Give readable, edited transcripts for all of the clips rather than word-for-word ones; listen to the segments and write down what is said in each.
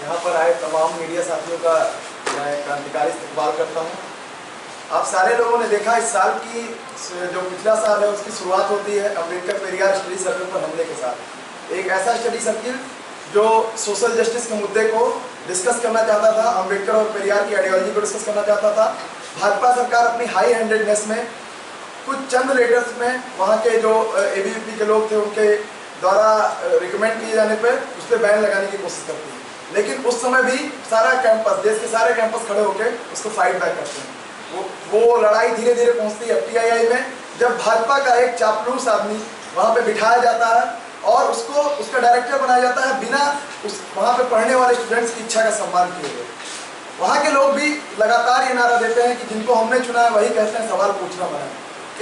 यहाँ पर आए तमाम मीडिया साथियों का मैं क्रांतिकारी इस्तकबाल करता हूँ। आप सारे लोगों ने देखा इस साल की जो पिछला साल है उसकी शुरुआत होती है अम्बेडकर पेरियार स्टडी सर्किल पर हमले के साथ। एक ऐसा स्टडी सर्किल जो सोशल जस्टिस के मुद्दे को डिस्कस करना चाहता था, अम्बेडकर और पेरियार की आइडियोलॉजी को डिस्कस करना चाहता था। भाजपा सरकार अपनी हाई हैंडेडनेस में कुछ चंद लीडर्स में वहाँ के जो ABVP के लोग थे उनके द्वारा रिकमेंड किए जाने पर उस पर बैन लगाने की कोशिश करती है, लेकिन उस समय भी सारा कैंपस, देश के सारे कैंपस खड़े होकर उसको फाइट बैक करते हैं। वो लड़ाई धीरे धीरे पहुंचती है FTII में, जब भाजपा का एक चापलूस आदमी वहाँ पे बिठाया जाता है और उसको उसका डायरेक्टर बनाया जाता है बिना उस वहाँ पे पढ़ने वाले स्टूडेंट्स की इच्छा का सम्मान किए हुए। वहाँ के लोग भी लगातार ये नारा देते हैं कि जिनको हमने चुना है वही कहते हैं सवाल पूछना बना।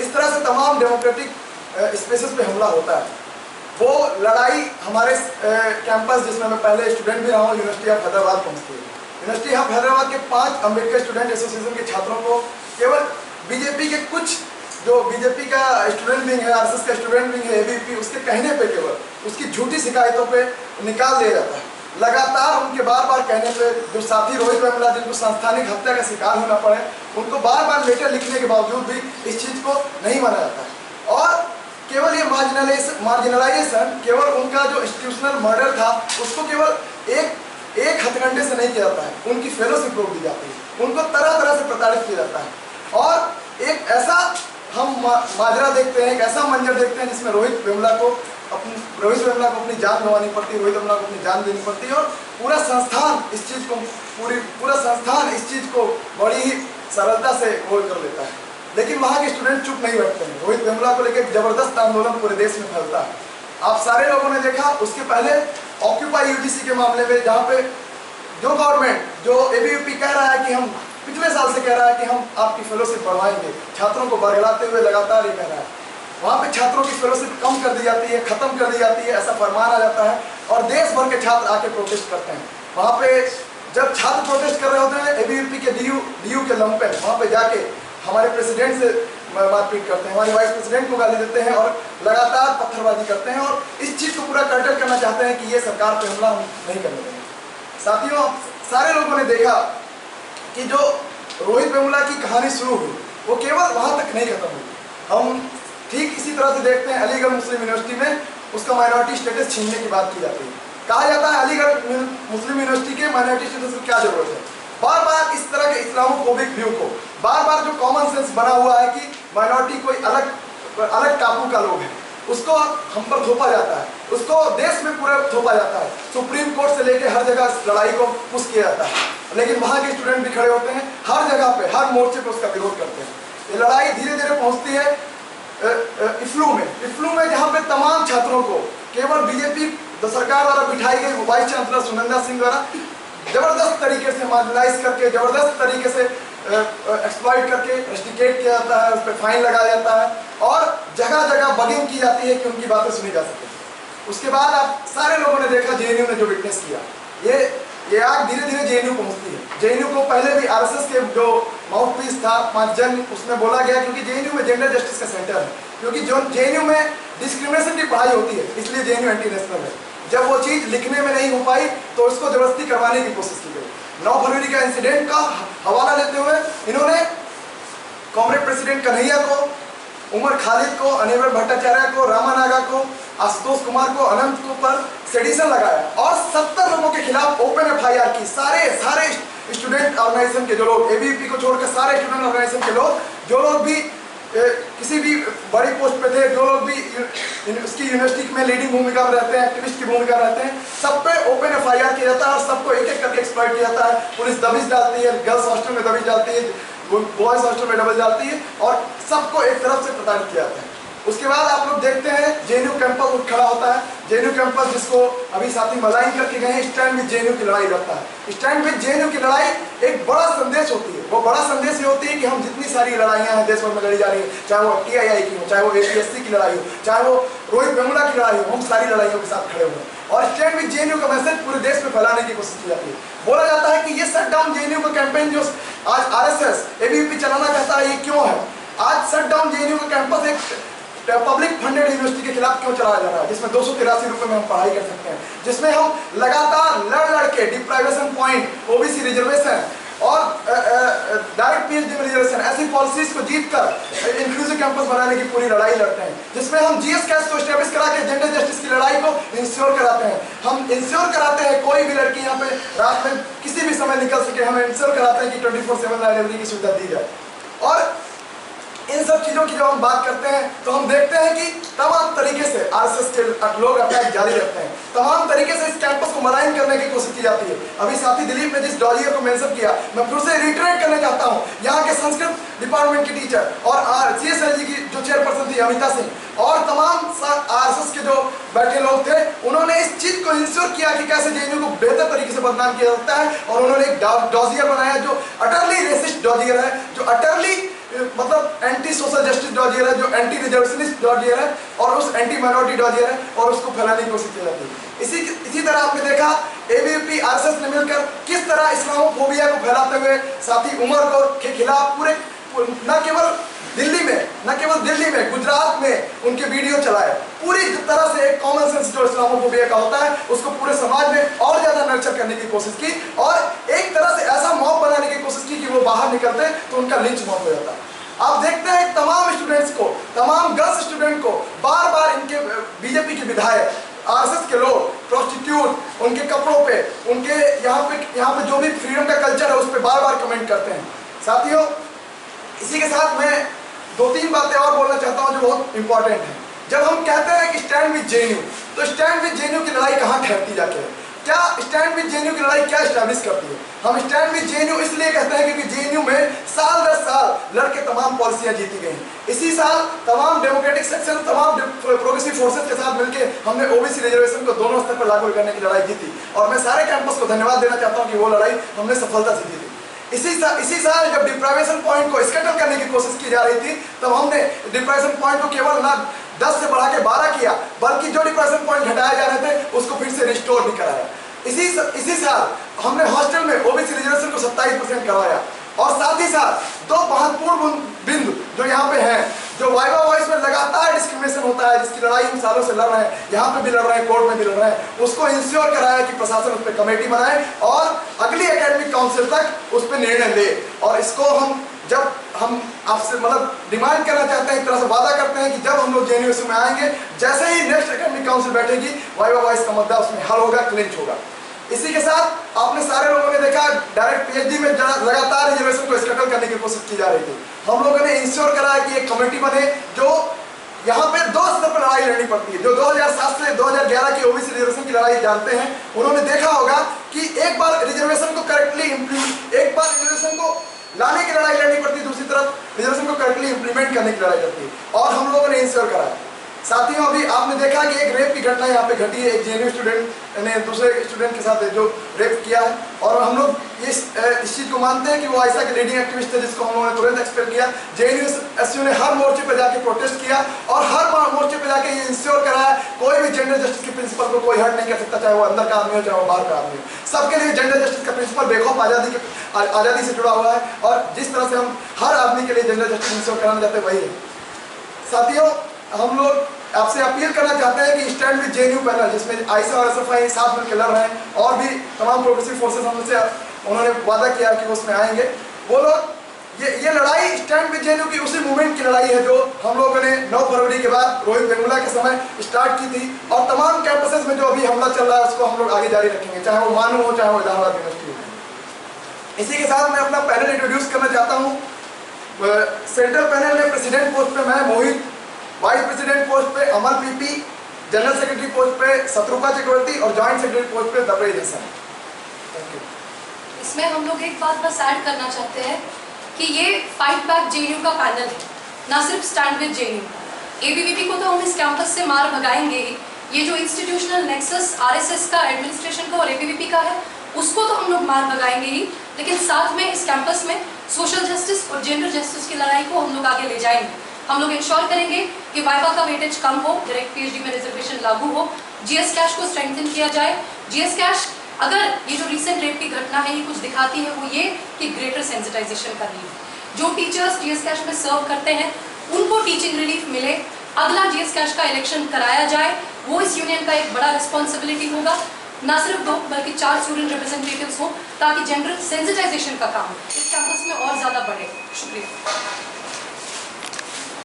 इस तरह से तमाम डेमोक्रेटिक स्पेसेस पे हमला होता है। वो लड़ाई हमारे कैंपस, जिसमें मैं पहले स्टूडेंट भी रहा हूँ, यूनिवर्सिटी ऑफ हैदराबाद पहुँचती है। यूनिवर्सिटी ऑफ हैदराबाद के 5 अम्बेडकर स्टूडेंट एसोसिएशन के छात्रों को केवल बीजेपी के कुछ जो बीजेपी का स्टूडेंट विंग है, RSS का स्टूडेंट विंग है, ABVP, उसके कहने पे केवल उसकी झूठी शिकायतों पे निकाल दिया जाता है। लगातार उनके बार बार कहने पे जो साथी रोहित वेमुला, जिनको सांस्थानिक हत्या का शिकार होना पड़े, उनको बार बार लेटर लिखने के बावजूद भी इस चीज़ को नहीं माना जाता है। और केवल ये मार्जिनलाइजेशन, केवल उनका जो इंस्टीट्यूशनल मर्डर था उसको केवल एक हथकंडे से नहीं किया जाता है, उनकी फेलोशिप रोक दी जाती है, उनको तरह तरह से प्रताड़ित किया जाता है। और एक ऐसा हम माजरा देखते हैं, एक ऐसा मंजर देखते हैं जिसमें रोहित वेमुला को अपनी जान गंवानी पड़ती है, रोहित वेमुला को अपनी जान देनी पड़ती है और पूरा संस्थान इस चीज़ को बड़ी ही सरलता से होल्ड कर लेता है। लेकिन वहाँ के स्टूडेंट चुप नहीं बैठते हैं। रोहित वेमुला को लेकर जबरदस्त आंदोलन पूरे देश में फैलता है। आप सारे लोगों ने देखा उसके पहले ऑक्यूपाई UGC के मामले में, जहाँ पे जो गवर्नमेंट, जो ABVP कह रहा है कि हम पिछले साल से कह रहा है कि हम आपकी फेलोशिप बढ़वाएंगे, छात्रों को बरगलाते हुए लगातार ये कह रहा है, वहाँ पे छात्रों की फेलोशिप कम कर दी जाती है, खत्म कर दी जाती है, ऐसा फरमान आ जाता है और देश भर के छात्र आके प्रोटेस्ट करते हैं। वहाँ पे जब छात्र प्रोटेस्ट कर रहे होते हैं, ABVP के DU के लंपेन वहाँ पे जाके हमारे प्रेसिडेंट से मारपीट करते हैं, हमारे वाइस प्रेसिडेंट को गाली देते हैं और लगातार पत्थरबाजी करते हैं और इस चीज़ को पूरा कर्टल करना चाहते हैं कि ये सरकार पे हमला हम नहीं करने देंगे। साथियों, सारे लोगों ने देखा कि जो रोहित वेमुला की कहानी शुरू हुई वो केवल वहाँ तक नहीं खत्म हुई। हम ठीक इसी तरह से देखते हैं अलीगढ़ मुस्लिम यूनिवर्सिटी में उसका माइनॉरिटी स्टेटस छीनने की बात की जाती है। कहा जाता है अलीगढ़ मुस्लिम यूनिवर्सिटी के माइनॉरिटी स्टेटस की क्या जरूरत है। बार बार इस तरह के इस्लामोफोबिक व्यू को, बार बार जो कॉमन सेंस बना हुआ है कि माइनॉरिटी कोई अलग टापू का लोग है, उसको हम पर थोपा जाता है, उसको देश में पूरा थोपा जाता है। सुप्रीम कोर्ट से लेकर हर जगह इस लड़ाई को पुश किया जाता है, लेकिन वहाँ के स्टूडेंट भी खड़े होते हैं, हर जगह पे, हर मोर्चे पे उसका विरोध करते हैं। ये लड़ाई धीरे धीरे पहुँचती है इफ्लू में जहाँ पे तमाम छात्रों को केवल बीजेपी सरकार द्वारा बिठाई गई वाइस चांसलर सुनंदा सिंह द्वारा जबरदस्त तरीके से मार्जिनलाइज करके, जबरदस्त तरीके से एक्सप्लॉइट करके रस्टिकेट किया जाता है, उस पर फाइन लगाया जाता है और जगह जगह बगिंग की जाती है कि उनकी बातें सुनी जा सके। उसके बाद आप सारे लोगों ने देखा JNU ने जो विटनेस किया, ये आग धीरे धीरे JNU पहुँचती है। JNU को पहले भी RSS के जो माउथ पीस था 5 जन, उसमें बोला गया क्योंकि JNU में जेंडर जस्टिस का सेंटर है, क्योंकि जो JNU में डिस्क्रिमिनेशन की पढ़ाई होती है, इसलिए JNU एंटी नेशनल है। जब वो चीज़ लिखने में नहीं हो पाई तो उसको जबरदस्ती करवाने की कोशिश की गई। 9 फरवरी का इंसिडेंट का हवाला लेते हुए इन्होंने कांग्रेस प्रेसिडेंट कन्हैया को, उमर खालिद को, अनिरुद्ध भट्टाचार्य को, रामा नागा को, आशुतोष कुमार को, अनंत को पर सेडिशन लगाया और 70 लोगों के खिलाफ ओपन FIR की। सारे स्टूडेंट ऑर्गेनाइजेशन के जो लोग, ABVP को छोड़कर सारे स्टूडेंट ऑर्गेनाइजेशन के लोग, जो लोग भी किसी भी बड़ी पोस्ट पे थे, जो लोग भी उसकी यूनिवर्सिटी में लीडिंग भूमिका में रहते हैं, एक्टिविस्ट की भूमिका में रहते हैं, सब पे ओपन FIR किया जाता है और सबको एक एक करके एक्सप्लॉइट किया जाता है। पुलिस दबिश डालती है, गर्ल्स हॉस्टल में दबिश डालती है, बॉयज हॉस्टल में दबिश डालती है और सबको एक तरफ से प्रताड़ित किया जाता है। उसके बाद आप लोग देखते हैं JNU कैंपस उठ खड़ा होता है। JNU कैंपस, जिसको अभी साथी मलाइन करके गए हैं, स्टैंड विद JNU की लड़ाई लड़ता है। स्टैंड विद JNU की लड़ाई एक बड़ा संदेश होती है। वो बड़ा संदेश ये होती है कि हम जितनी सारी लड़ाइयाँ हैं देश भर में लड़ी जा रही है, चाहे वो TII की हो, चाहे वो APSC की लड़ाई हो, चाहे वो रोहित वेमुला की लड़ाई हो, हम सारी लड़ाइयों के साथ खड़े हुए हैं और स्टैंड विद JNU का मैसेज पूरे देश में फैलाने की कोशिश की जाती है। बोला जाता है कि ये शट डाउन JNU का कैंपेन जो आज RSS ABVP चलाना चाहता है, ये क्यों है? आज शट डाउन JNU का कैंपस एक पब्लिक फंडेड यूनिवर्सिटी के खिलाफ क्यों चलाया जा रहा है, जिसमें 283 रुपए में हम पढ़ाई कर सकते हैं, जिसमें हम लगातार लड़ के डिप्राइवेशन पॉइंट, ओबीसी रिजर्वेशन और डायरेक्ट पीएचडी में रिजर्वेशन, ऐसी पॉलिसीज को जीतकर इंक्लूसिव कैंपस बनाने की पूरी लड़ाई लड़ते हैं, जिसमें हम जीएस कैश को एस्टेब्लिश करा के जेंडर जस्टिस की लड़ाई को इंश्योर कराते हैं। हम इंश्योर कराते हैं कोई भी लड़की यहाँ पे रात में किसी भी समय निकल सके, हम इंश्योर कराते हैं कि 24/7 लाइब्रेरी की सुविधा दी जाए। और इन सब चीजों की जब हम बात करते हैं तो हम देखते हैं कि तमाम तरीके से आरएसएस के लोग अटैक जारी रखते हैं, तमाम तरीके से इस कैंपस को मलाइन करने की कोशिश की जाती है। अभी साथी दिलीप ने जिस डॉजियर को मेंशन किया, मैं फिर से रिटरेट करना चाहता हूँ, यहाँ के संस्कृत डिपार्टमेंट की टीचर और सीएसएलजी की जो चेयरपर्सन थी अमिता सिंह और तमाम आरएसएस के जो बैठे लोग थे, उन्होंने इस चीज को इंश्योर किया कि कैसे जेएनयू को बेहतर तरीके से बदनाम किया जाता है। और उन्होंने एक डॉजियर बनाया जो अटरली रेसिस्ट डॉजियर है, जो अटरली मतलब एंटी सोशल जस्टिस डॉजियर है, जो एंटी रिजर्वेशनिस्ट डॉजियर है और उस एंटी माइनॉरिटी डॉजियर है, और उसको फैलाने की कोशिश की जाती है। इसी तरह आपने देखा एबीवीपी आरएसएस ने मिलकर किस तरह इस्लामोफोबिया को फैलाते हुए साथी उमर को के खिलाफ पूरे न केवल दिल्ली में गुजरात में उनके वीडियो चलाए, पूरी तरह से एक कॉमन सेंस जो इस्लामोफोबिया का होता है उसको पूरे समाज में और ज्यादा नर्चर करने की कोशिश की और एक तरह से ऐसा मॉब बनाने की कोशिश की कि वो बाहर निकलते तो उनका लिंच मॉब हो जाता। आप देखते हैं तमाम स्टूडेंट्स को, तमाम गर्ल्स स्टूडेंट को बार बार इनके बीजेपी के विधायक, आरएसएस के लोग, प्रोस्टिट्यूट, उनके कपड़ों पे, उनके यहाँ पे जो भी फ्रीडम का कल्चर है उस पर बार बार कमेंट करते हैं। साथियों, इसी के साथ मैं 2-3 बातें और बोलना चाहता हूँ जो बहुत इंपॉर्टेंट है। जब हम कहते हैं कि स्टैंड विद जेएनयू, तो स्टैंड विद जेएनयू की लड़ाई कहाँ ठहरती जाके है? क्या स्टैंड विद जेएनयू की लड़ाई क्या एस्टैब्लिश करती है? हम स्टैंड विद जेएनयू इसलिए कहते हैं क्योंकि जेएनयू में साल दर साल लड़के तमाम पॉलिसियां जीती गई। इसी साल तमाम डेमोक्रेटिक सेक्शन, तमाम प्रोग्रेसिव फोर्सेस के साथ मिलकर हमने ओबीसी रिजर्वेशन को दोनों स्तर पर लागू करने की लड़ाई जीती और मैं सारे कैंपस को धन्यवाद देना चाहता हूँ कि वो लड़ाई हमने सफलता से जीती। इसी साल जब डिप्राइवेशन पॉइंट को स्कैटल करने की कोशिश की जा रही थी, तब हमने डिप्राइवेशन पॉइंट को केवल ना 10 से बढ़ा के 12 किया, बल्कि जो डिप्राइवेशन पॉइंट घटाए जा रहे थे उसको फिर से रिस्टोर भी कराया। इसी साल हमने हॉस्टल में ओबीसी रिजर्वेशन को 27% करवाया और साथ ही साथ 2 महत्वपूर्ण बिंदु जो यहाँ पे हैं, जो वाइवा वॉइस में लगातार डिस्क्रिमिनेशन होता है, जिसकी लड़ाई हम सालों से लड़ रहे हैं, यहाँ पे भी लड़ रहे हैं, कोर्ट में भी लड़ रहे हैं, उसको इंश्योर कराया कि प्रशासन उस पर कमेटी बनाए और अगली एकेडमिक काउंसिल तक उस पर निर्णय ले। और इसको हम आपसे मतलब डिमांड करना चाहते हैं, एक तरह से वादा करते हैं कि जब हम लोग जेएनयू में आएंगे, जैसे ही नेक्स्ट एकेडमिक काउंसिल बैठेगी, वाइवा वॉइस का मुद्दा उसमें हल होगा, क्लिंच होगा। इसी के साथ आपने सारे लोगों ने देखा डायरेक्ट पीएचडी में लगातार रिजर्वेशन को स्कैटल करने की कोशिश की जा रही थी। हम लोगों ने इंश्योर कराया कि एक कमेटी बने जो यहाँ पे 2 स्तर पर लड़ाई लड़नी पड़ती है। जो 2007 से 2011 की ओबीसी रिजर्वेशन की लड़ाई जानते हैं, उन्होंने देखा होगा कि एक बार रिजर्वेशन को लाने की लड़ाई लड़नी पड़ती है, दूसरी तरफ रिजर्वेशन को करेक्टली इंप्लीमेंट करने की लड़ाई लड़ती है और हम लोगों ने इंश्योर कराया। साथियों, अभी आपने देखा कि एक रेप की घटना यहाँ पे घटी है, एक जेएनयू स्टूडेंट ने दूसरे स्टूडेंट के साथ जो रेप किया है और हम लोग इस चीज़ को मानते हैं कि वो आयशा के लीडिंग एक्टिविस्ट थे जिसको हम लोगों ने तुरंत एक्सपेल किया। जेएनयू ने हर मोर्चे पे जाके प्रोटेस्ट किया और हर मोर्चे पे जाके ये इंश्योर कराया कोई भी जेंडर जस्टिस के प्रिंसिपल को कोई हर्ट नहीं कर सकता, चाहे वो अंदर का आदमी हो चाहे वो बाहर का आदमी हो। सबके लिए जेंडर जस्टिस का प्रिंसिपल बेखौफ आज़ादी से जुड़ा हुआ है और जिस तरह से हम हर आदमी के लिए जेंडर जस्टिस इंश्योर कराना चाहते हैं वही है। साथियों, हम लोग आपसे अपील करना चाहते हैं कि स्टैंड विद जेएनयू पैनल, जिसमें आयशा और एसएफआई साथ मिलकर लड़ रहे हैं और भी तमाम प्रोग्रेसिव फोर्सेस हमसे उन्होंने वादा किया कि वो उसमें आएंगे, वो लोग ये लड़ाई स्टैंड विद जेएनयू की उसी मूवमेंट की लड़ाई है जो हम लोगों ने 9 फरवरी के बाद रोहित वेमुला के समय स्टार्ट की थी और तमाम कैंपसेस में जो अभी हमला चल रहा है उसको हम लोग आगे जारी रखेंगे, चाहे वो मानू हो चाहे वो इलाहाबाद यूनिवर्सिटी हो। इसी के साथ मैं अपना पैनल इंट्रोड्यूस करना चाहता हूँ। सेंट्रल पैनल में प्रेसिडेंट पोस्ट पे मैं मोहित, वाइस प्रेसिडेंट पोस्ट पे अमर पीपी, जनरल सेक्रेटरी पोस्ट पे शत्रुपा चक्रवर्ती और जॉइंट सेक्रेटरी पोस्ट पे दबरेज हसन। इसमें हम लोग एक बात बस ऐड करना चाहते हैं कि ये फाइट बैक जेएनयू का पैनल है, ना सिर्फ स्टैंड विद जेएनयू। एबीवीपी को तो हम इस कैंपस से मार भगाएंगे ही, ये जो इंस्टीट्यूशनल नेक्सस आरएसएस का, एडमिनिस्ट्रेशन का और एबीवीपी का है उसको तो हम लोग मार भगाएंगे ही, लेकिन साथ में इस कैंपस में सोशल जस्टिस और जेंडर जस्टिस की लड़ाई को हम लोग आगे ले जाएंगे। हम लोग इंश्योर करेंगे कि वाइवा का वेटेज कम हो, डायरेक्ट पीएचडी में रिजर्वेशन लागू हो, जीएस कैश को स्ट्रेंथन किया जाए। जीएस कैश, अगर ये जो रिसेंट रेप की घटना है ये कुछ दिखाती है वो ये कि ग्रेटर सेंसिटाइजेशन का नीड, जो टीचर्स जीएस कैश में सर्व करते हैं उनको टीचिंग रिलीफ मिले, अगला जीएस कैश का इलेक्शन कराया जाए, वो इस यूनियन का एक बड़ा रिस्पॉन्सिबिलिटी होगा। ना सिर्फ 2 बल्कि 4 स्टूडेंट रिप्रेजेंटेटिव्स हों, ताकि जनरल सेंसिटाइजेशन का काम इस कैंपस में और ज़्यादा बढ़े। शुक्रिया।